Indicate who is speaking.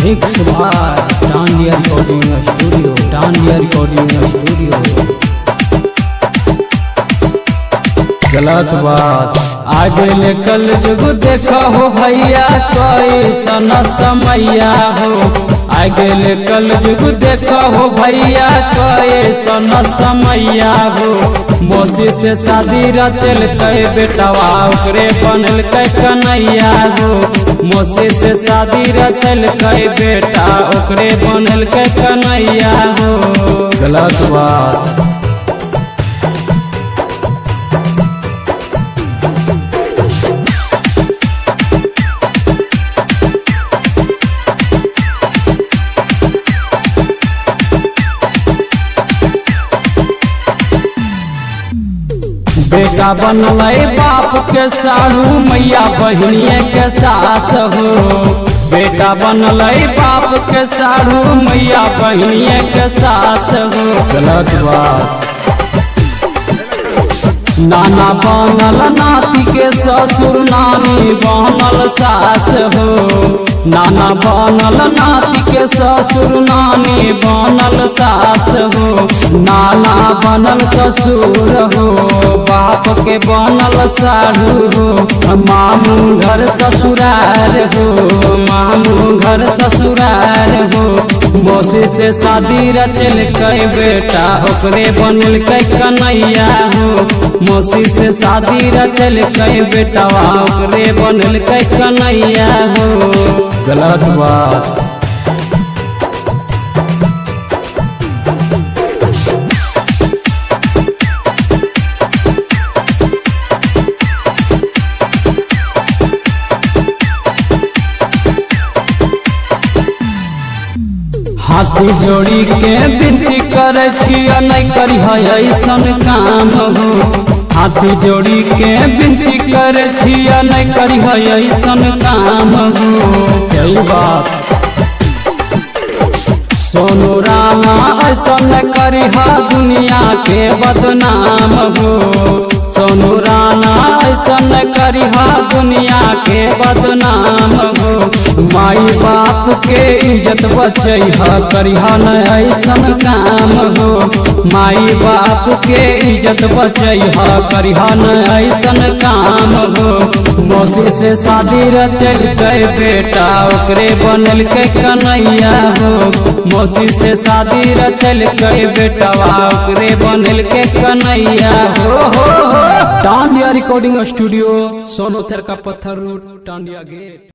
Speaker 1: Mix by Dandiya recording studio, Dandiya recording studio. गलत बात आगे कल जुग देखा हो भैया, कैसन समैया हो। आगे कल जुग देखा हो भैया, कैसन समैया हो। मौसी से शादी रचल कई बेटवा, ओकरे बनल कई कन्हैया हो। मौसी से शादी रचल कई बेटा, ओकरे बनल कई कन्हैया हो। गलत बात बेटा बनल बाप के साढ़ू, मैया बहनिए के सास हो। बेटा बनल बाप के साढ़ू, मैया बहनिए के सास हो। गलत बात नाना बनल नाती के ससुर, नानी बनल सास हो। नाना बनल नाती के ससुर, नानी बनल सास हो। नाना बनल ससुर हो, बाप के बनल साढ़ू हो। मामू घर ससुरार हो, मामू घर ससुरार हो। मौसी से शादी रचल कई बेटा, ओकरे बनल कई कन्हैया हो। मौसी से शादी रचल कई बेटवा, ओकरे बनल कई कन्हैया हो। गलत बात हाथी जोड़ी के विनती करे छिया, नहीं करी ऐसन काम हो। हाथी जोड़ी के विनती करे छिया, नहीं करी ऐसन काम हो। यही बात सोनू रामा ऐसन करी दुनिया के बदनाम हो। सोनू रामा ऐसन करी दुनिया के बदनाम हो। माई बाप के इज्जत बचैहा, करिहा न ऐसन काम हो। माई बाप के इज्जत बचैहा, करिहा न ऐसन काम हो। मौसी से शादी रचल कई बेटा, ओकरे बनल के कन्हैया हो। मौसी से शादी रचल कई बेटवा, ओकरे बनल के कन्हैया हो। डांडिया रिकॉर्डिंग स्टूडियो, सोनोचर का पत्थर रोड, डांडिया गेट।